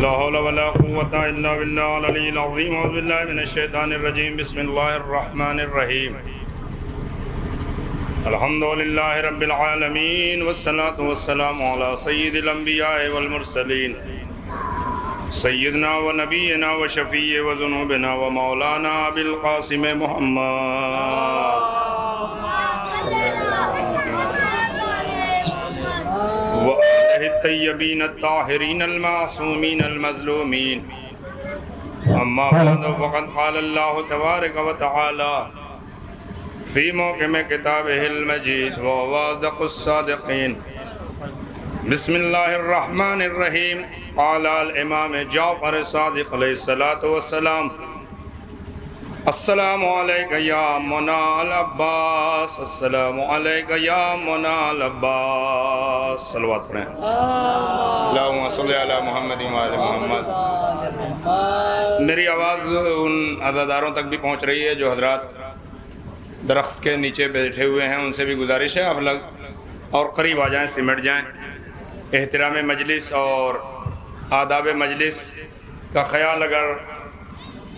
لا حول ولا قوة إلا بالله العلي العظيم أعوذ بالله من الشيطان الرجيم بسم الله الرحمن الرحيم الحمد لله رب العالمين والصلاة والسلام على سيد الأنبياء والمرسلين سيدنا ونبينا وشفيع وذنوبنا ومولانا أبي القاسم محمد وآله الطيبين الطاهرين المعصومين المظلومين أما بعد فقد قال الله تبارك وتعالى في موكم كتابه المجيد وهو أصدق الصادقين بسم الله الرحمن الرحيم قال الإمام جعفر الصادق عليه الصلاة والسلام السلام عليك يا منى العباس السلام عليك يا منى العباس صلوات پڑھیں اللہم صلی علی محمد وعلی محمد۔ میری آواز ان عزاداروں تک بھی پہنچ رہی ہے جو حضرات درخت کے نیچے بیٹھے ہوئے ہیں، ان سے بھی گزارش ہے آپ لوگ اور قریب آ جائیں، سمٹ جائیں۔ احترام مجلس اور آداب مجلس کا خیال اگر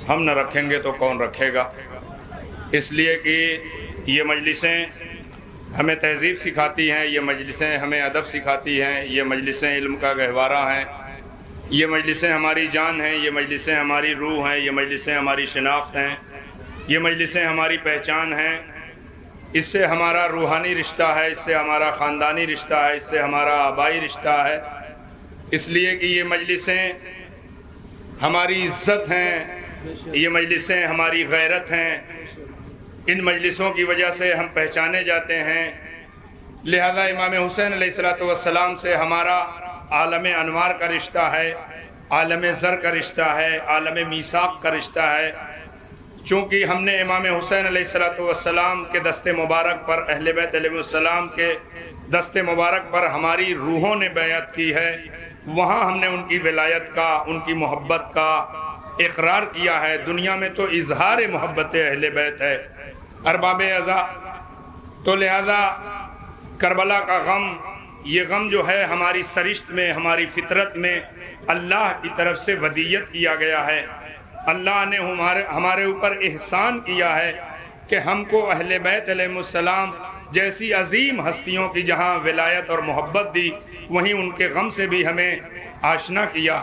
ہم نہ رکھیں گے تو کون رکھے گا؟ اس لیے کہ یہ مجلسیں ہمیں تہذیب سکھاتی ہیں، یہ مجلسیں ہمیں ادب سکھاتی ہیں، یہ مجلسیں علم کا گہوارہ ہیں، یہ مجلسیں ہماری جان ہیں، یہ مجلسیں ہماری روح ہیں، یہ مجلسیں ہماری شناخت ہیں، یہ مجلسیں ہماری پہچان ہیں۔ اس سے ہمارا روحانی رشتہ ہے، اس سے ہمارا خاندانی رشتہ ہے، اس سے ہمارا آبائی رشتہ ہے۔ اس لیے کہ یہ مجلسیں ہماری عزت ہیں، یہ مجلسیں ہماری غیرت ہیں، ان مجلسوں کی وجہ سے ہم پہچانے جاتے ہیں۔ لہذا امام حسین علیہ السلام سے ہمارا عالم انوار کا رشتہ ہے، عالم زر کا رشتہ ہے، عالم میثاق کا رشتہ ہے۔ چونکہ ہم نے امام حسین علیہ السلام کے دست مبارک پر، اہل بیت علیہ السلام کے دست مبارک پر ہماری روحوں نے بیعت کی ہے، وہاں ہم نے ان کی ولایت کا، ان کی محبت کا اقرار کیا ہے۔ دنیا میں تو اظہار محبت اہل بیت ہے، ارباب عزا۔ تو لہذا کربلا کا غم، یہ غم جو ہے ہماری سرشت میں، ہماری فطرت میں اللہ کی طرف سے ودیت کیا گیا ہے۔ اللہ نے ہمارے اوپر احسان کیا ہے کہ ہم کو اہل بیت علیہ السلام جیسی عظیم ہستیوں کی جہاں ولایت اور محبت دی، وہیں ان کے غم سے بھی ہمیں آشنا کیا۔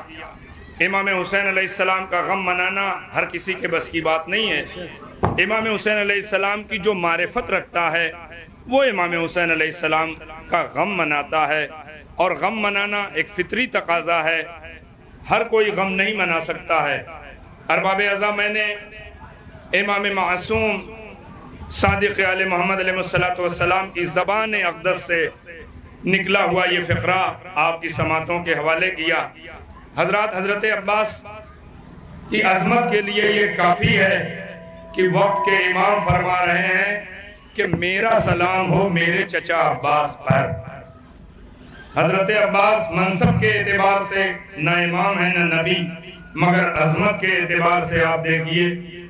امام حسین علیہ السلام کا غم منانا ہر کسی کے بس کی بات نہیں ہے۔ امام حسین علیہ السلام کی جو معرفت رکھتا ہے وہ امام حسین علیہ السلام کا غم مناتا ہے، اور غم منانا ایک فطری تقاضا ہے، ہر کوئی غم نہیں منا سکتا ہے۔ ارباب اعضاء، میں نے امام معصوم صادق علیہ محمد علیہ السلام کی زبان اقدس سے نکلا ہوا یہ فقرہ آپ کی سماعتوں کے حوالے کیا۔ حضرت عباس کی عظمت کے لیے یہ کافی ہے کہ وقت کے امام فرما رہے ہیں کہ میرا سلام ہو میرے چچا عباس پر۔ حضرت عباس منصب کے اعتبار سے نہ امام ہے نہ نبی، مگر عظمت کے اعتبار سے آپ دیکھیے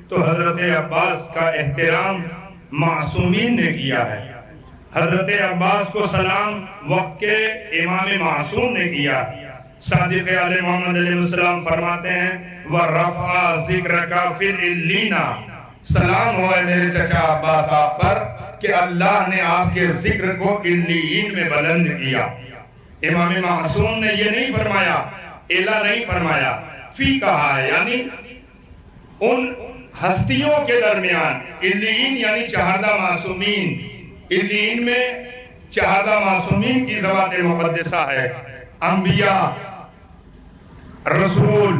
تو حضرت عباس کا احترام معصومین نے کیا ہے۔ حضرت عباس کو سلام وقت کے امام معصوم نے کیا۔ صادق علیہ محمد علیہ السلام فرماتے ہیں وَرَفْعَ ذِكْرَكَ فِي الْعِلِّينَ، سلام ہوا ہے میرے چچا عباس آپ پر کہ اللہ نے آپ کے ذکر کو علیین میں بلند کیا۔ امام معصوم نے یہ نہیں فرمایا، اعلیٰ نہیں فرمایا، فی کہا ہے، یعنی ان ہستیوں کے درمیان۔ علیین یعنی چہردہ معصومین، علیین میں چہردہ معصومین کی ذوات مقدسہ ہے۔ انبیاء، رسول،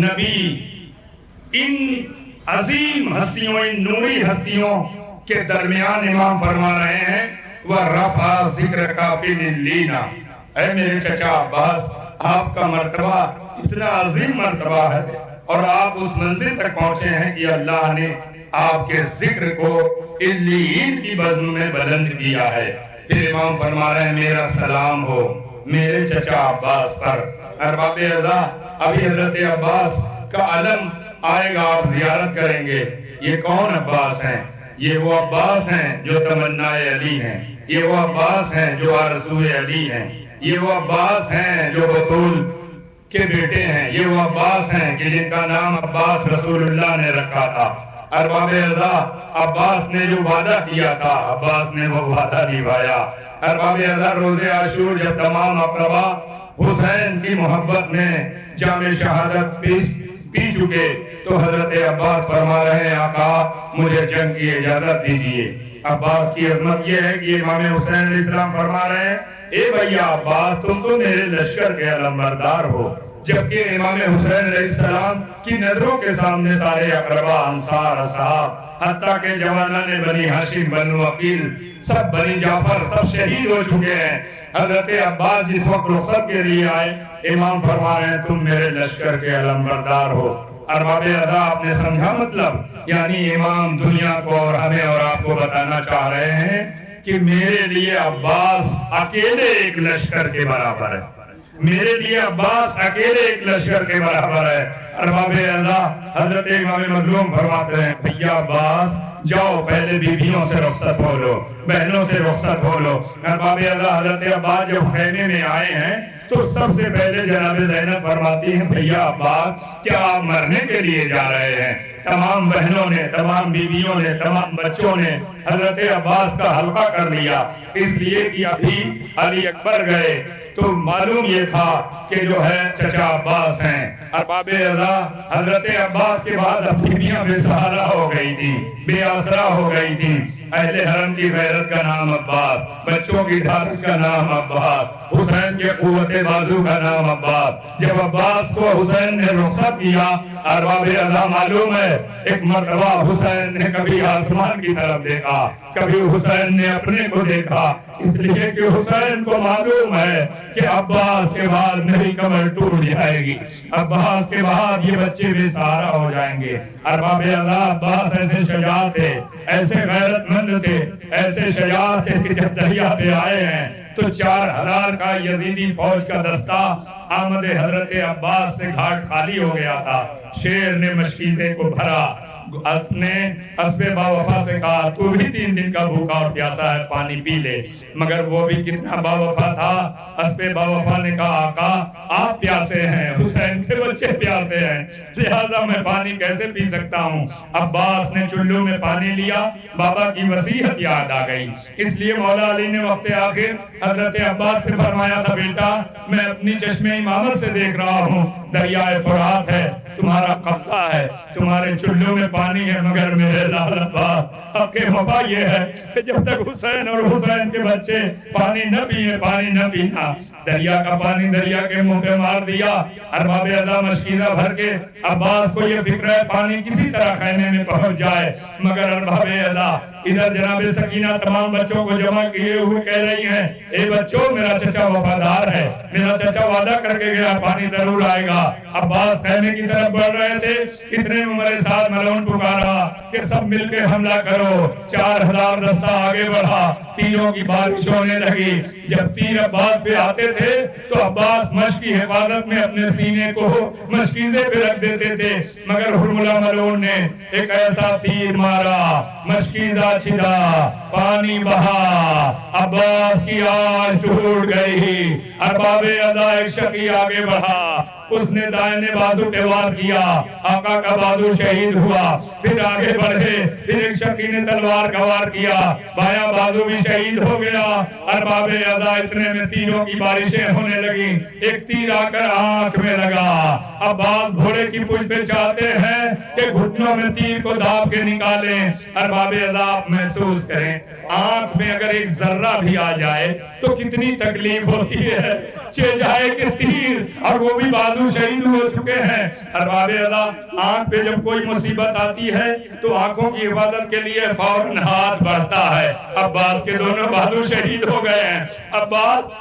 نبی، ان عظیم ہستیوں، ان نوری ہستیوں کے درمیان امام فرما رہے ہیں وَرَفْعَ ذِكْرَكَ فِي الْعِلِّينَ، اے میرے چچا عباس، آپ کا مرتبہ اتنا عظیم مرتبہ ہے اور آپ اس منزل تک پہنچے ہیں کہ اللہ نے آپ کے ذکر کو علیین کی بزم میں بلند کیا ہے۔ پھر امام فرما رہے ہیں میرا سلام ہو میرے چچا عباس پر۔ ارباب اعضاء، ابھی حضرت عباس کا علم آئے گا، آپ زیارت کریں گے۔ یہ کون عباس ہیں؟ یہ وہ عباس ہیں جو تمنا علی ہیں، یہ وہ عباس ہیں جو آرزو علی ہیں، یہ وہ عباس ہیں جو بطول کے بیٹے ہیں، یہ وہ عباس ہیں کہ جن کا نام عباس رسول اللہ نے رکھا تھا۔ ارباب ازا، عباس نے جو وعدہ کیا تھا عباس نے وہ وعدہ نبھایا۔ ارباب ازا، روز عاشور جب تمام اقربا حسین کی محبت میں جام شہادت پی چکے تو حضرت عباس فرما رہے ہیں آقا مجھے جنگ کی اجازت دیجئے۔ عباس کی عظمت یہ ہے کہ امام حسین علیہ السلام فرما رہے ہیں اے بھیا عباس تم تو میرے لشکر کے علمبردار ہو، جبکہ امام حسین علیہ السلام کی نظروں کے سامنے سارے اقربا انصار اصحاب حتیٰ کہ جوانان بنی ہاشم بنو عقیل سب بنی جعفر سب شہید ہو چکے ہیں۔ حضرت عباس جس وقت رخصت کے لیے آئے امام فرما رہے ہیں تم میرے لشکر کے علمبردار ہو۔ ارباب ادا آپ نے سمجھا مطلب؟ یعنی امام دنیا کو اور ہمیں اور آپ کو بتانا چاہ رہے ہیں کہ میرے لیے عباس اکیلے ایک لشکر کے برابر ہے، میرے لیے عباس اکیلے ایک لشکر کے برابر ہے۔ ارباب اعضا حضرت امام مظلوم فرماتے ہیں بھیا عباس جاؤ پہلے بیویوں سے رخصت ہو لو، بہنوں سے رخصت ہو لو۔ ارباب اعضا حضرت عباس جب خیمے میں آئے ہیں تو سب سے پہلے جناب زینب فرماتی ہیں بھیا عباس کیا آپ مرنے کے لیے جا رہے ہیں؟ تمام بہنوں نے، تمام بیویوں نے، تمام بچوں نے حضرت عباس کا حلقہ کر لیا، اس لیے کہ ابھی علی اکبر گئے تو معلوم یہ تھا کہ جو ہے چچا عباس ہیں۔ ارباب اعضا حضرت عباس کے بعد اب بیویاں بے سہارا ہو گئی تھی، بے آسرا ہو گئی تھی۔ اہل حرم کی غیرت کا نام عباس، بچوں کی دھارس کا نام عباس، حسین کے قوت بازو کا نام عباس۔ جب عباس کو حسین نے رخصت کیا ارباب اعضا معلوم ہے ایک مرتبہ حسین نے کبھی آسمان کی طرف دیکھا، کبھی حسین نے اپنے کو دیکھا، اس لیے کہ حسین کو معلوم ہے کہ عباس کے بعد میری کمر ٹوٹ جائے گی، عباس کے بعد یہ بچے بے سہارا ہو جائیں گے۔ ارباب اعضا عباس ایسے شجاع تھے، ایسے غیرت مند تھے، ایسے شجاع تھے کہ جب دریا پہ آئے ہیں تو 4000 کا یزیدی فوج کا دستہ آمد حضرت عباس سے گھاٹ خالی ہو گیا تھا۔ شیر نے مشکیزے کو بھرا، اپنے اسب باوفا سے کہا تو بھی 3 دن کا بھوکا اور پیاسا ہے پانی پی لے، مگر وہ بھی کتنا باوفا تھا۔ اسب باوفا نے کہا آقا آپ پیاسے ہیں، حسین کے بچے پیاسے ہیں، لہذا میں پانی کیسے پی سکتا ہوں۔ عباس نے چلو میں پانی لیا، بابا کی وصیت یاد آ گئی، اس لیے مولا علی نے وقت آخر حضرت عباس سے فرمایا تھا بیٹا میں اپنی چشمے امامت سے دیکھ رہا ہوں دریائے فرات ہے، تمہارا قبضہ ہے، تمہارے چلو میں پانی ہے، مگر میرے لال عباس حق وفا یہ ہے کہ جب تک حسین اور حسین کے بچے پانی نہ پیئے پانی نہ پینا۔ دریا کا پانی دریا کے منہ پہ مار دیا۔ ارباب اعضا مشکیزہ بھر کے عباس کو یہ فکر ہے پانی کسی طرح خیمے میں پہنچ جائے، مگر ارباب اعضا ادھر جناب سکینہ تمام بچوں کو جمع کیے ہوئے کہہ رہی ہیں اے بچوں میرا چچا وفادار ہے، میرا چچا وعدہ کر کے گیا پانی ضرور آئے گا۔ عباس خیمے کی طرف بڑھ رہے تھے، اتنے میں میرے ساتھ ملعون پکارا کہ سب مل کے حملہ کرو۔ 4000 دستہ آگے بڑھا، تیروں کی بارش ہونے لگی۔ جب تیر عباس پہ آتے تھے تو عباس مشق کی حفاظت میں اپنے سینے کو مشکیزے پہ رکھ دیتے تھے، مگر حرملہ ملعون نے ایک ایسا تیر مارا مشکیزہ چھلا، پانی بہا، عباس کی آنکھ ٹوٹ گئی۔ ارباب اعضا ایک شقی آگے بڑھا، اس نے دائنے بازو پہ وار کیا، آقا کا بازو شہید ہوا۔ پھر آگے بڑھے، پھر ایک شقی نے تلوار کا وار کیا، بایاں بازو بھی شہید ہو گیا۔ ارباب اعضا اتنے میں تیروں کی بارشیں ہونے لگی، ایک تیر آ کر آنکھ میں لگا۔ عباس گھوڑے کی پشت پہ چاہتے ہیں کہ گھٹنوں میں تیر کو داب کے نکالیں۔ ارباب اعضا آپ محسوس کریں آنکھ میں اگر ایک ذرہ بھی آ جائے تو کتنی تکلیف ہوتی ہے، چہ جائے کہ تیر، اور وہ بھی بازو شہید ہو چکے ہیں۔ ارباب اعضا آنکھ پہ جب کوئی مصیبت آتی ہے تو آنکھوں کی حفاظت کے لیے فوراً ہاتھ بڑھتا ہے۔ عباس کے دونوں بازو شہید ہو گئے ہیں۔ عباس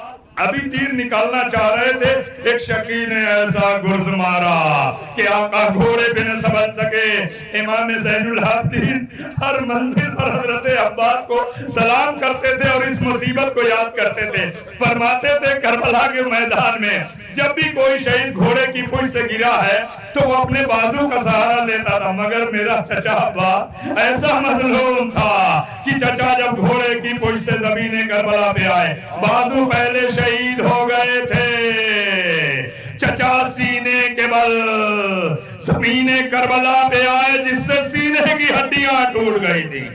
ابھی تیر نکالنا چاہ رہے تھے، ایک شقی نے ایسا گرز مارا کہ آقا گھوڑے پہ نہ سنبھل سکے۔ امام زین العابدین ہر منزل پر حضرت عباس کو سلام کرتے تھے اور اس مصیبت کو یاد کرتے تھے۔ فرماتے تھے کربلا کے میدان میں جب بھی کوئی شہید گھوڑے کی پشت سے گرا ہے تو وہ اپنے بازو کا سہارا لیتا تھا، مگر میرا چچا عباس ایسا مظلوم تھا کہ چچا جب گھوڑے کی پشت سے زمین کربلا پہ آئے بازو پہلے شہید ہو گئے تھے۔ چچا کربل، زمین کربلا پہ آئے جس سے سینے کی ہڈیاں ٹوٹ گئی تھی.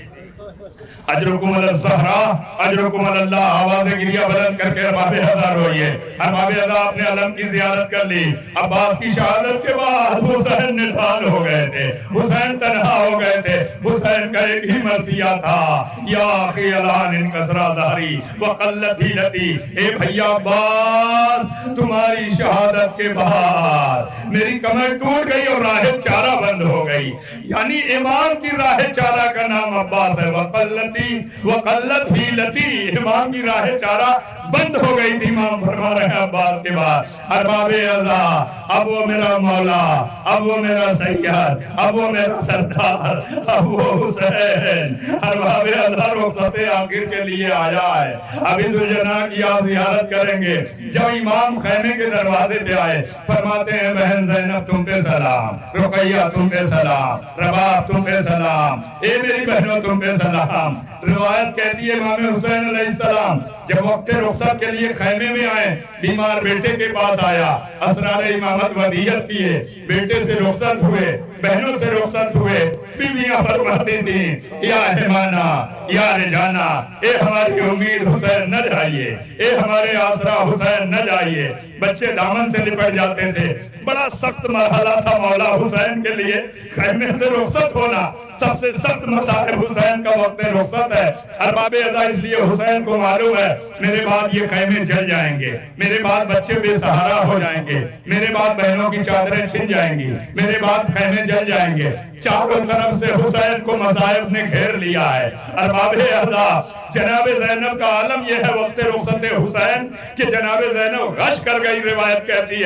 اجرکم الزہرا اجرکم اللہ. آواز گریہ بلند کر کے ارباب ہزار ہوئیے. ارباب ہزار اپنے علم کی زیارت کر لی. عباس کی شہادت کے بعد حسین نڈھال ہو گئے تھے، حسین تنہا ہو گئے تھے. حسین کا ایک ہی مرثیہ تھا، یا اخی الان انکسرا ظہری وقلت حیلتی. اے بھیا عباس، تمہاری شہادت کے بعد میری کمر ٹوٹ گئی اور راہ چارہ بند ہو گئی. یعنی امام کی راہ چارہ کا نام عباس ہے. وقلت حیلتی، امام کی راہ چارہ بند ہو گئی تھی. امام فرما رہے ہیں عباس کے بعد ارباب اعضا، اب وہ میرا مولا، اب وہ میرا سید، اب وہ میرا سردار، اب وہ حسین. ارباب اعضا رخصت آخر کے لیے آیا ہے. ابھی ذوالجناح کی آپ زیارت کریں گے. جب امام خیمے کے دروازے پہ آئے فرماتے ہیں بہن زینب تم پہ سلام، رقیہ تم پہ سلام، رباب تم پہ سلام، اے میری بہنوں تم پہ سلام. روایت کہتی ہے امام حسین علیہ السلام جب وقت رخصت کے لیے خیمے میں آئے، بیمار بیٹے کے پاس آیا، اسرار امامت ودیعت کیے، بیٹے سے رخصت ہوئے، بہنوں سے رخصت ہوئے. بیویاں فرماتی تھیں یا حمانہ یا رجانہ، اے ہماری امید حسین نہ جائیے، اے ہمارے آسرا حسین نہ جائیے. بچے دامن سے لپٹ جاتے تھے. بڑا سخت مرحلہ تھا مولا حسین کے لیے خیمے سے رخصت ہونا. سب سے سخت مصائب حسین کا وقت رخصت ہے. ارباب اعضا اس لیے حسین کو معلوم ہے میرے بعد یہ خیمے جل جائیں گے، میرے بعد بچے بے سہارا ہو جائیں گے، میرے بعد بہنوں کی چادریں چھن جائیں گی، میرے بعد خیمے جل جائیں گے. چاروں طرف سے حسین کو مصائب نے گھیر لیا ہے. ارباب اعضا جناب زینب کا عالم یہ ہے وقت رخصت حسین کہ جناب زینب غش کر گئی. روایت کہتی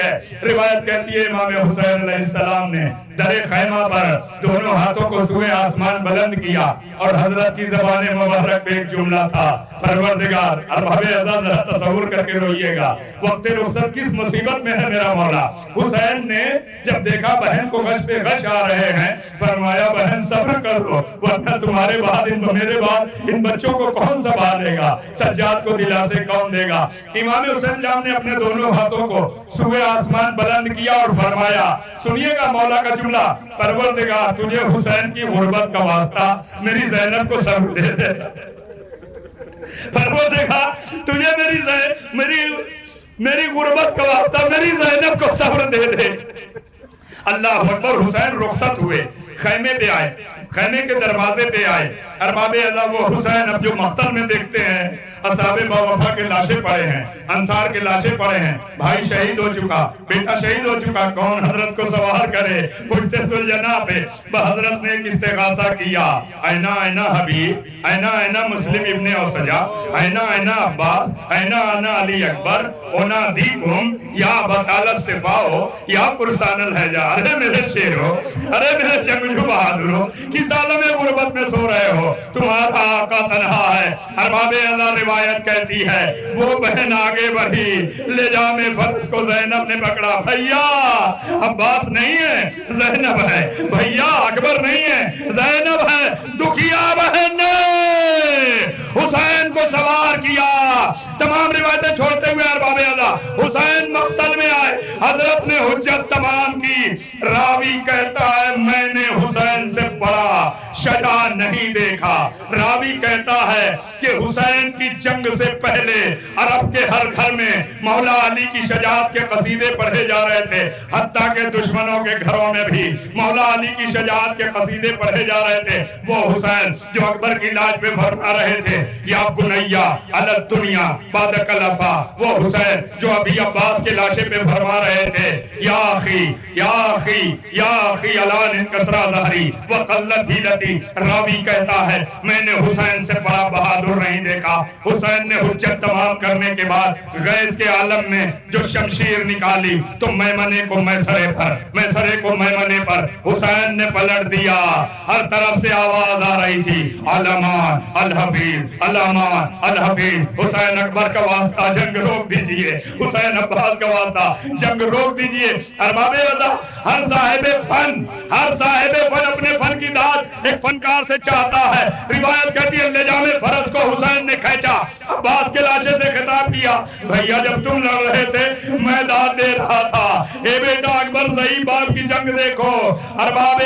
ہے امام حسین علیہ السلام نے در خیمہ پر دونوں ہاتھوں کو سوئے آسمان بلند کیا اور حضرت کی زبان مبارک پہ ایک جملہ تھا پروردگار. ارباب اعضا ذرا تصور کر کے روئیے گا وقت رخصت کس مصیبت میں ہے میرا مولا. حسین نے جب دیکھا بہن کو غش پہ غش آ رہے ہیں فرمایا بہن صبر کرو ورنہ تمہارے بعد میرے بعد ان بچوں کو کون سنبھالے گا، سجاد کو دلاسے کون دے گا. امام حسین جان نے اپنے دونوں ہاتھوں کو سوئے آسمان بلند کیا اور فرمایا سنیے گا مولا کا جملہ، پروردگار تجھے حسین کی غربت کا واسطہ میری زینب کو صبر دے دے. پروردگار تجھے میری غربت کا واسطہ میری زینب کو صبر دے دے. اللہ اکبر. حسین رخصت ہوئے، خیمے پہ آئے، خیمے کے دروازے پہ آئے. ارباب اعضا وہ حسین اب جو مقتل میں دیکھتے ہیں اصحاب باوفا کے لاشیں پڑے ہیں، انصار کے لاشیں پڑے ہیں، بھائی شہید ہو چکا، بیٹا شہید ہو چکا، کون حضرت کو سوار کرے. پشت ذوالجناح پہ حضرت نے ایک استغاثہ کیا، اینا اینا حبیب، اینا اینا مسلم ابن اوسجا، اینا اینا عباس، اینا اینا علی اکبر، انادیکم یا بطال الصفاؤ یا فرسان الحجا. ارے میرے شیرو، ارے میرے جنگجو بہادرو، کس عالم غربت میں سو رہے ہو، تمہارا آقا تنہا ہے. ارباب اعضا روایت کہتی ہے وہ بہن آگے بڑھی، لے جا میں فرض کو زینب نے پکڑا. بھیا عباس نہیں ہے زینب ہے، بھیا اکبر نہیں ہے زینب ہے. دکھیا بہن نے حسین کو سوار کیا. تمام روایتیں چھوڑتے ہوئے ارباب اعضا حسین مقتل میں آئے، حضرت نے حجت تمام کی. راوی کہتا ہے میں نے حسین سے بڑا شجاع نہیں دیکھا. راوی کہتا ہے کہ حسین کی جنگ سے پہلے عرب کے ہر گھر میں مولا علی کی شجاعت کے قصیدے پڑھے جا رہے تھے، حتیٰ کہ دشمنوں کے گھروں میں بھی مولا علی کی شجاعت کے قصیدے پڑھے جا رہے تھے. وہ حسین جو اکبر کی لاج پہ فرما رہے تھے یا بنیا علی الدنیا بعد کلفا، وہ حسین جو ابھی عباس کے لاشے پہ فرما رہے تھے یا اخی یا اخی یا اخی الان انکسرا ظہری وقلت حیلتی. راوی کہتا ہے میں نے حسین سے بڑا بہادر نہیں دیکھا. حسین نے حجت تمام کرنے کے بعد غیظ کے عالم میں جو شمشیر نکالی تو میمنے کو میسرے پر، میسرے کو میمنے پر حسین نے پلٹ دیا. ہر طرف سے آواز آ رہی تھی علمان الحفیظ، علمان الحفیظ. حسین اکبر کا واسطہ جنگ روک دیجئے، حسین عباس کا واسطہ جنگ روک دیجئے. ارباب اعضا ہر صاحب فن اپنے فن کی داد ایک فنکار سے چاہتا ہے. روایت کہتی ہے لجام فرض کو حسین نے کھینچا, عباس کے لاشے سے خطاب کیا, بھیا جب تم لڑ رہے تھے میں داد دے رہا تھا. اے بیٹا اکبر صحیح باپ کی جنگ دیکھو. ارباب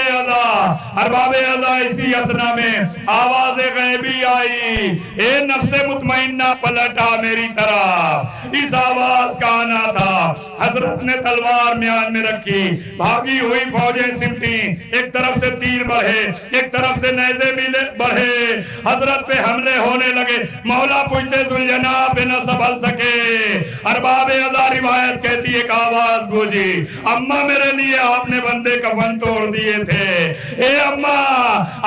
ازا اسی اسنا میں آواز غیبی آئی, اے نفس مطمئنہ پلٹا میری طرف. اس آواز کا آنا تھا. حضرت نے تلوار میان میں رکھی, بھاگی ہوئی فوجیں سمٹی, ایک طرف سے تیر بڑھے ایک طرف سے نیزے بڑھے, حضرت پہ حملے ہونے لگے. مولا پوچھتے ذوالجناب نہ سنبھل سکے. ارباب ازا روایت کہتی ایک آواز گونجی, اماں میرے لیے آپ نے بندے کفن توڑ دیے تھے. اے اماں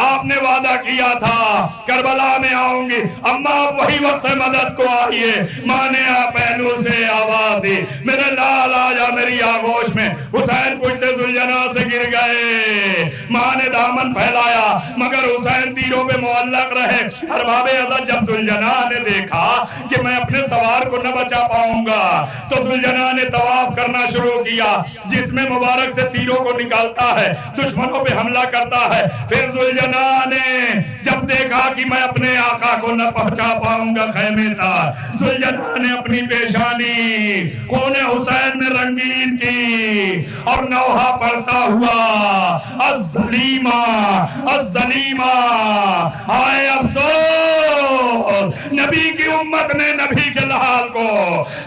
آپ نے وعدہ کیا تھا کربلا میں آؤں گی. اماں وہی وقت مدد کو آئیے. ماں نے پہلو سے آواز دی, میرے لال آجا میری آغوش میں. حسین پوچھتے ذوالجنا سے گر گئے. ماں نے دامن پھیلایا مگر حسین تیروں پہ معلق رہے. ارباب ازا جب ذوالجنا نے دیکھا کہ میں اپنے سوار کو نہ بچا پاؤں گا تو ذوالجنا نے طواف کرنا شروع کیا, جس میں مبارک سے تیروں کو نکالتا ہے, دشمنوں پہ حملہ کرتا ہے. پھر ذوالجنا نے جب دیکھا کہ میں اپنے آقا کو نہ پہنچا پاؤں گا خیمے تک, ذوالجنا نے اپنی پیشانی خون حسین میں رنگین کی اور نوحہ پڑھتا ہوا الظلیمہ الظلیمہ, آئے افسوس نبی کی امت نے نبی کے لحال کو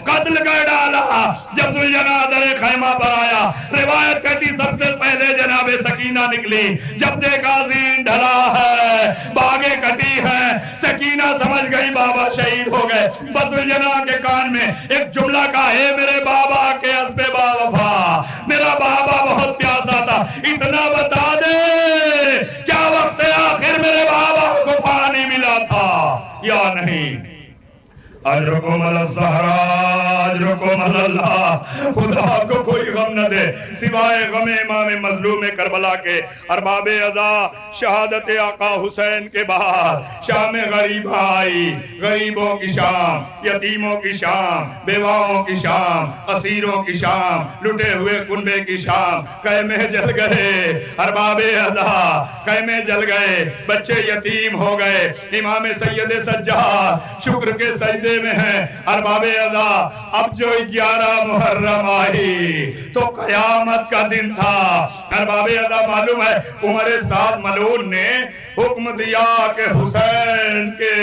قتل کر ڈالا. جب ذوالجنا در خیمہ پر آیا, روایت کہتی سب سے پہلے جناب سکینہ نکلی. جب دیکھا زین ڈھلا ہے, باغیں کٹی ہیں, سکینہ سمجھ گئی بابا شہید ہو گئے. بس ذوالجنا کے کان میں ایک جملہ کا, اے میرے بابا کے حسب با وفا, میرا بابا بہت پیاسا تھا, اتنا بتا دے کیا وقت آخر میرے بابا کو پانی ملا تھا یا نہیں. اجرکم الزہرا اجرکم اللہ, خدا کو کوئی غم نہ دے سوائے غم امام مظلوم کربلا کے. ارباب ازا شہادت آقا حسین کے بعد شام غریب آئی, غریبوں کی شام, یتیموں کی شام, بیواؤں کی شام, اسیروں کی شام, لٹے ہوئے کنبے کی شام. خیمے جل گئے ارباب ازا, خیمے جل گئے, بچے یتیم ہو گئے. امام سید سجاد شکر کے سجدے میں ہیں. ارباب ازا اب جو 11 محرم آئی تو قیامت کا دن تھا. ارباب ازا معلوم ہے عمر سعد ملعون نے حکم دیا کہ حسین کے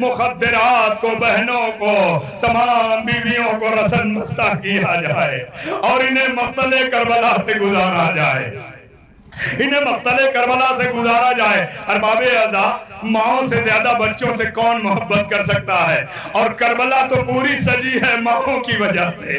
مخدرات کو, بہنوں کو, تمام بیویوں کو رسن بستہ کیا جائے اور انہیں مقتل کربلا سے گزارا جائے, انہیں مقتل کربلا سے گزارا جائے. ارباب ازا ماؤں سے زیادہ بچوں سے کون محبت کر سکتا ہے, اور کربلا تو پوری سجی ہے ماؤں کی وجہ سے.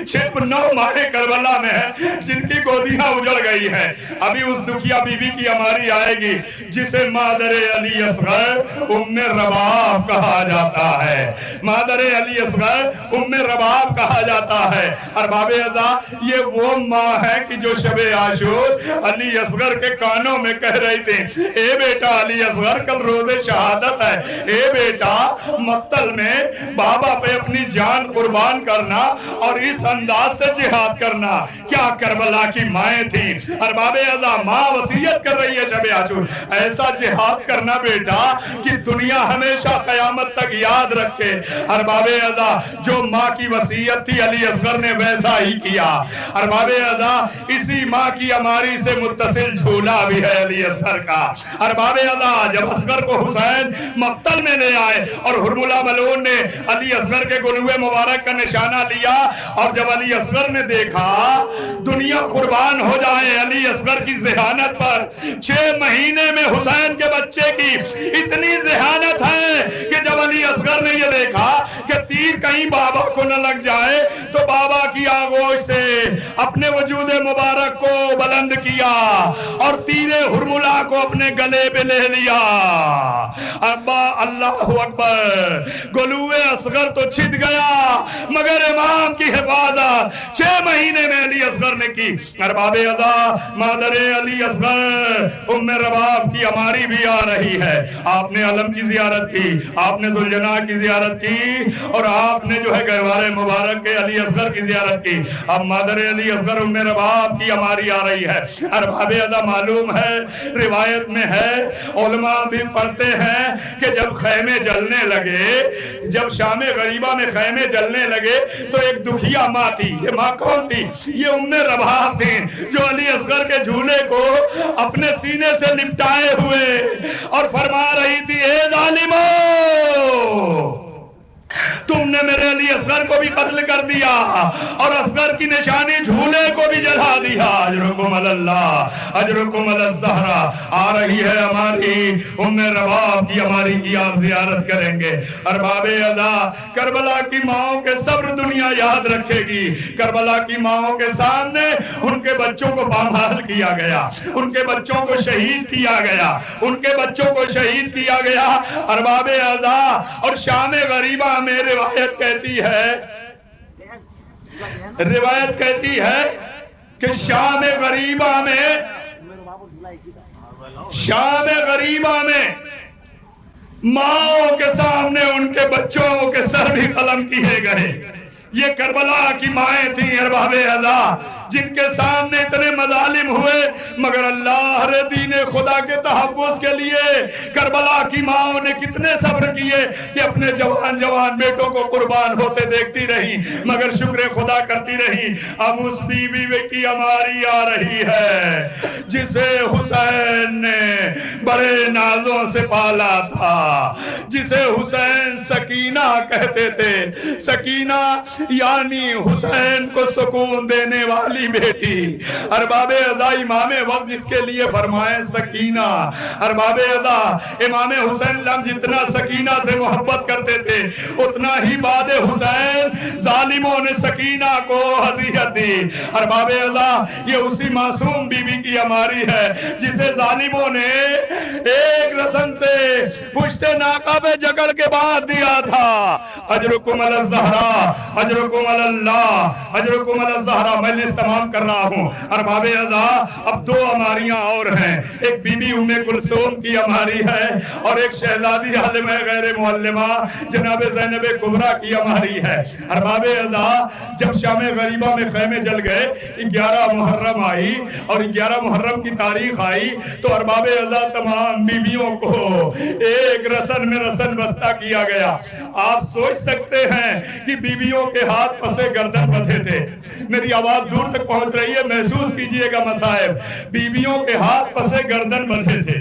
9 ماہیں کربلا میں ہیں جن کی گودیاں اجڑ گئی ہیں. ابھی اس دکھیا بی بی کی ہماری آئے گی جسے مادر علی اصغر ام رباب کہا جاتا ہے, مادر علی اصغر ام رباب کہا جاتا ہے. ارباب ازا یہ وہ ماں ہے کہ جو شب عاشور علی اصغر کے کانوں میں کہہ رہی تھی, اے بیٹا علی اصغر کل روز شہادت ہے, اے بیٹا مقتل میں بابا پہ اپنی جان قربان کرنا اور اس انداز سے جہاد کرنا. کیا کربلا کی مائیں تھیں. ارباب ازا ماں وصیت کر رہی ہے شب عاشور, ایسا جہاد کرنا بیٹا کہ دنیا ہمیشہ قیامت تک یاد رکھے. ارباب ازا جو ماں کی وصیت تھی علی اصغر نے ویسا ہی کیا. ارباب ازا اسی ماں کی اماری سے متصل جھولا بھی ہے علی اصغر کا. ارباب ازا جب اصغر کو حسین مقتل میں لے آئے اور حرملہ ملعون نے علی اصغر کے گلوے مبارک کا نشانہ لیا, اور جب علی اصغر نے دیکھا دنیا قربان ہو جائے علی اصغر کی ذہانت پر, 6 مہینے میں حسین کے بچے کی اتنی ذہانت ہے کہ جب علی اصغر نے یہ دیکھا کہ تیر کہیں بابا کو نہ لگ جائے تو بابا کی آغوش سے اپنے وجود مبارک کو بلند کیا اور تیر حرملہ کو اپنے گلے پہ لے لیا. ابا اللہ اکبر, گلوے اصغر تو چھت گیا مگر امام کی حفاظت 6 مہینے میں علی اصغر نے کی. ارباب ازا مادر علی اصغر ام رباب کی ہماری بھی آ رہی ہے. آپ نے علم کی زیارت کی, آپ نے ذوالجنا کی زیارت کی, اور آپ نے جو ہے گہوارِ مبارک کے علی اصغر کی زیارت کی. اب مادر علی اصغر ام رباب رباب کی ہماری آ رہی ہے۔ ارباب ازا معلوم ہے، روایت میں ہے، علماء بھی پڑھتے ہیں کہ جب خیمے جلنے لگے، جب شام غریبہ میں خیمے جلنے لگے تو ایک دکھیا ماں تھی۔ یہ ماں کون تھی؟ یہ ام رباب تھی، جو علی اصغر کے جھولے کو اپنے سینے سے لپٹائے ہوئے اور فرما رہی تھی اے ظالمو، تم نے میرے علی اصغر کو بھی قتل کر دیا اور اصغر کی نشانی جھولے کو بھی جلا دیا۔ اجرکم اللہ، اجرکم الزہرا آ رہی ہے ہماری ام رباب کی ہماری کی آپ زیارت کریں گے۔ ارباب ازا، کربلا کی ماؤں کے صبر دنیا یاد رکھے گی۔ کربلا کی ماؤں کے سامنے ان کے بچوں کو پامال کیا گیا، ان کے بچوں کو شہید کیا گیا، ان کے بچوں کو شہید کیا گیا۔ ارباب ازا اور شام غریبہ میں روایت کہتی ہے کہ شام غریبہ میں ماں کے سامنے ان کے بچوں کے سر بھی قلم کیے گئے۔ یہ کربلا کی مائیں تھیں ارباب ازا، جن کے سامنے اتنے مظالم ہوئے، مگر اللہ رے دین خدا کے تحفظ کے لیے کربلا کی ماں نے کتنے صبر کیے کہ اپنے جوان بیٹوں کو قربان ہوتے دیکھتی رہی، مگر شکر خدا کرتی رہی۔ اب اس بیوی کی ہماری آ رہی ہے جسے حسین نے بڑے نازوں سے پالا تھا، جسے حسین سکینہ کہتے تھے۔ سکینہ یعنی حسین کو سکون دینے والی بیٹی۔ ارباب ازا امام وقت جس کے لیے فرمائے سکینہ، ارباب ازا امام حسین لم جتنا سکینہ سے محبت کرتے تھے، اتنا ہی بعد حسین ظالموں نے سکینہ کو اذیت دی۔ ارباب ازا یہ اسی معصوم بی بی کی ہماری ہے جسے ظالموں نے ایک رسن سے پشت ناقہ پہ جگڑ کے بعد دیا تھا۔ اجرکم الزہرا، اجرکم اللہ، اجرکم الزہرا۔ میں نے تمام کر رہا ہوں۔ ارباب ازا اب دو ہماریاں اور ہیں، ایک بی بی ام کلثوم کی ہماری ہے اور ایک شہزادی عالمہ غیر معلمہ جناب زینب کبریٰ کی ہماری ہے۔ ارباب ازا جب شام غریبہ میں خیمے جل گئے، 11 محرم آئی اور 11 محرم کی تاریخ آئی تو ارباب ازا تمام بیویوں کو ایک رسن میں رسن بستہ کیا گیا۔ آپ سوچ سکتے ہیں کہ بیویوں کے ہاتھ پسے گردن بدھے تھے۔ میری آواز دور تک پہنچ رہی ہے، محسوس کیجئے گا مصائب۔ بیویوں کے ہاتھ پسے گردن بدھے تھے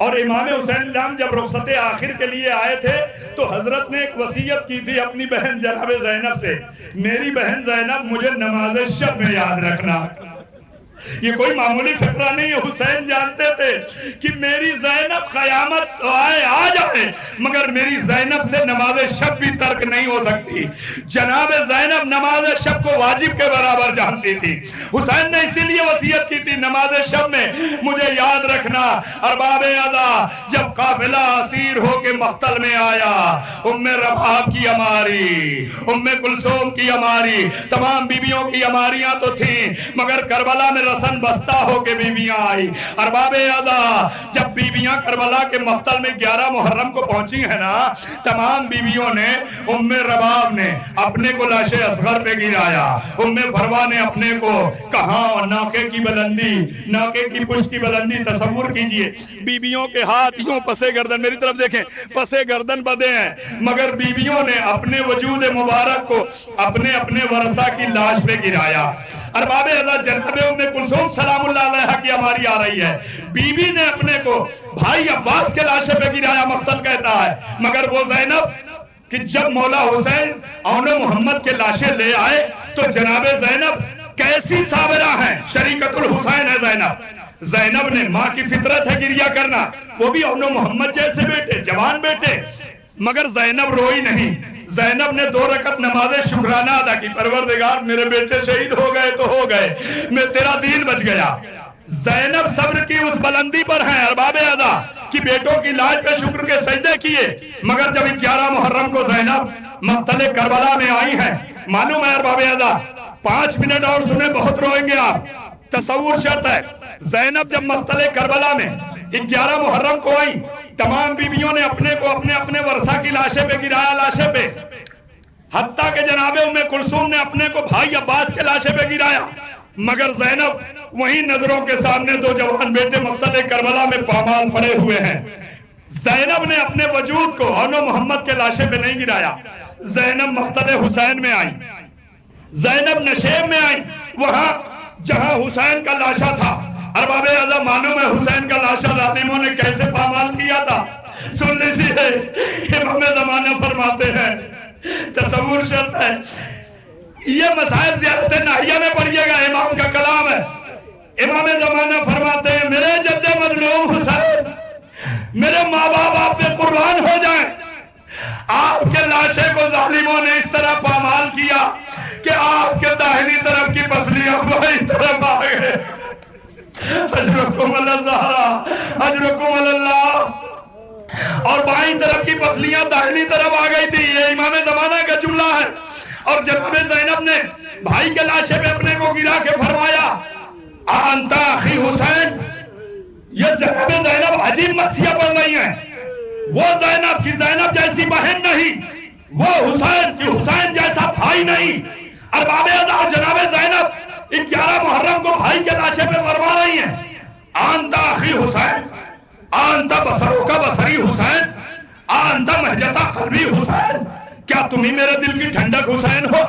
اور امام حسین جب رخصت آخر کے لیے آئے تھے تو حضرت نے ایک وصیت کی تھی اپنی بہن جناب زینب سے، میری بہن زینب مجھے نماز شب میں یاد رکھنا۔ یہ کوئی معمولی فقرہ نہیں ہے، حسین جانتے تھے کہ میری زینب قیامت آ جائے مگر میری زینب سے نماز شب بھی ترک نہیں ہو سکتی۔ جناب زینب نماز شب کو واجب کے برابر جانتی تھی۔ حسین نے اسی لیے وصیت کی تھی نماز شب میں مجھے یاد رکھنا۔ ارباب ازا جب قافلہ اسیر ہو کے مقتل میں آیا، ام رباب کی ہماری، ام کلثوم کی ہماری، تمام بیویوں کی ہماریاں تو تھیں مگر کربلا میں رسن بستہ ہو کے بیویاں آئی۔ ارباب ازا جب بیویاں کربلا کے مقتل میں 11 محرم کو پہنچی ہیں نا، تمام بیویوں نے، ام رباب نے اپنے کو لاش اصغر پہ گرایا، ام فروا نے اپنے کو کہاں ناکے کی بلندی، ناکے کی پشت کی بلندی تصور کیجئے۔ بیویوں کے ہاتھ یوں پسے گردن، میری طرف دیکھیں، پسے گردن بدے ہیں مگر بیویوں نے اپنے وجود مبارک کو اپنے اپنے ورثہ کی لاش پہ گرایا۔ ارباب ازا جناب ام کلثوم سلام اللہ علیہ کی ہماری آ رہی ہے، بی بی نے اپنے کو بھائی عباس کے لاشے پہ گرایا، مقتل کہتا ہے مگر وہ زینب کہ جب مولا حسین اون محمد کے لاشے لے آئے تو جناب زینب کیسی صابرہ ہیں، شریکت الحسین ہے زینب۔ زینب نے ماں کی فطرت ہے گریہ کرنا، وہ بھی اون محمد جیسے بیٹے، جوان بیٹے، مگر زینب روئی نہیں۔ زینب نے 2 رکعت نماز شکرانہ ادا کی، پروردگار میرے بیٹے شہید ہو گئے تو ہو گئے، میں تیرا دین بچ گیا۔ زینب صبر کی اس بلندی پر ہیں ارباب ازا کہ بیٹوں کی لاج پہ شکر کے سجدے کیے، مگر جب 11 محرم کو زینب مقتل کربلا میں آئی ہیں، معلوم ہے ارباب ازا 5 منٹ اور سنیں، بہت روئیں گے آپ، تصور شرط ہے۔ زینب جب مقتل کربلا میں 11 محرم کو آئی، تمام بیویوں نے اپنے کو اپنے اپنے ورثہ کی لاشے پہ گرایا، لاشے پہ، حتیٰ کہ جناب ام کلثوم نے اپنے کو بھائی عباس کے لاشے پہ گرایا۔ مگر زینب وہیں نظروں کے سامنے دو جوان بیٹے مقتل کربلا میں پامال پڑے ہوئے ہیں. زینب نے اپنے وجود کو حسن و محمد کے لاشے پہ نہیں گرایا. زینب مقتل حسین میں آئی, زینب نشیب میں آئی, وہاں جہاں حسین کا لاشا تھا. ارباب اعظم معلوم ہے حسین کا لاشا ظالموں نے کیسے پامال کیا تھا. سن لیجیے امام زمانہ فرماتے ہیں, تصور شرط ہے, یہ مسائل زیارت ناحیہ میں پڑھیے گا, امام کا کلام ہے. امام زمانہ فرماتے ہیں میرے جد مظلوم حسین, میرے ماں باپ آپ پہ قربان ہو جائیں, آپ کے لاشے کو ظالموں نے اس طرح پامال کیا کہ آپ کے داہنی طرف کی پسلیاں بائیں طرف آ گئے. اجرکم اللہ, اجرکم اللہ. اور بائیں طرف کی پسلیاں داہنی طرف آ گئی تھی. یہ امام زمانہ کا جملہ ہے. اور جناب زینب نے بھائی کے لاشے پہ اپنے کو گرا کے فرمایا انتا اخی حسین. یہ جناب زینب عجیب مرثیہ پڑھ رہی ہیں. وہ زینب کی زینب جیسی بہن نہیں, وہ حسین کی حسین جیسا بھائی نہیں. ارباب اعظم جناب زینب 11 محرم کو بھائی کے لاشے پہ فرما رہی ہیں انتا اخی حسین, انتا بصرو کا بصری حسین, انتا مہجتا قلبی حسین. کیا تم ہی میرے دل کی ٹھنڈک حسین ہو,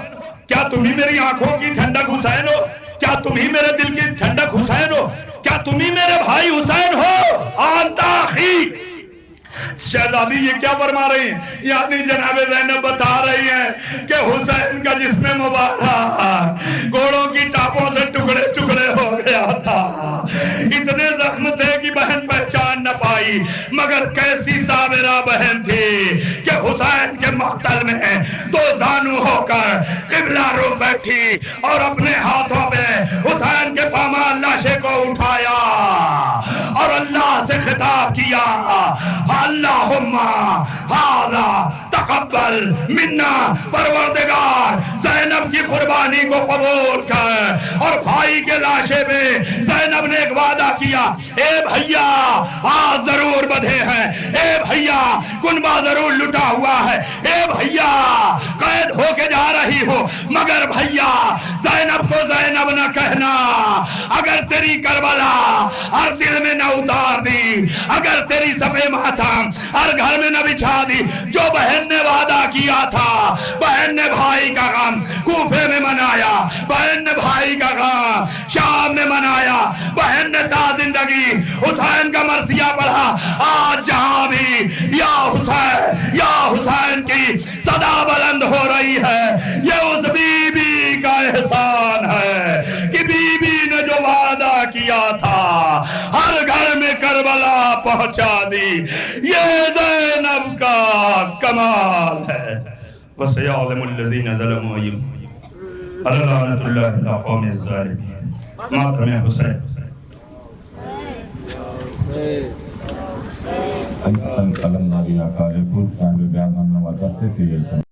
کیا تم ہی میری آنکھوں کی ٹھنڈک حسین ہو, کیا تم ہی میرے دل کی ٹھنڈک حسین ہو, کیا تم ہی میرے بھائی حسین ہو. انتا اخی. شہزادی یہ کیا فرما رہی ہیں, یعنی جناب زینب بتا رہی ہیں کہ حسین کا جسم مبارک گھوڑوں کی ٹاپوں سے ٹکڑے ٹکڑے ہو گیا تھا. اتنے زخم تھے کہ بہن پہچان نہ پائی, مگر کیسی صابرہ بہن تھی کہ حسین کے مقتل میں دو زانو ہو کر قبلہ رو بیٹھی اور اپنے ہاتھوں پہ حسین کے پامال لاشے کو اٹھایا اور اللہ سے خطاب کیا اللہم ھذا تقبل منا. پروردگار زینب کی قربانی کو قبول کر. اور بھائی کے لاشے پہ زینب نے ایک وعدہ کیا, اے بھیا آج ضرور بدھے ہیں, اے بھیا کنبہ ضرور لٹا ہوا ہے, اے بھیا قید ہو کے جا رہی ہو, مگر بھیا زینب کو زینب نہ کہنا. اگر تیری کربلا ہر دل میں نہ اتار دی, اگر تیری صفے ماتم ہر گھر میں نہ بچھا دی, جو بہن نے وعدہ کیا تھا, بہن نے بھائی کا غم کوفے میں منایا, بہن نے بھائی کا غم شام میں منایا, بہن نے تا زندگی حسین کا مرثیہ پڑھا. آج جہاں بھی یا حسین کی صدا بلند ہو رہی ہے, یہ اس بی بی کا احسان ہے کہ بی بی نے جو وعدہ کیا تھا ہر گھر میں کربلا پہنچا دی. یہ زینب کا کمال ہے. وَسَيَعْلَمُ الَّذِينَ ظَلَمُوا لَعْنَتُ اللَّهِ عَلَى الْقَوْمِ الظَّالِمِينَ. ماتم حسین. قلم نادیہ خالق بیان ہم نوازتے تھے.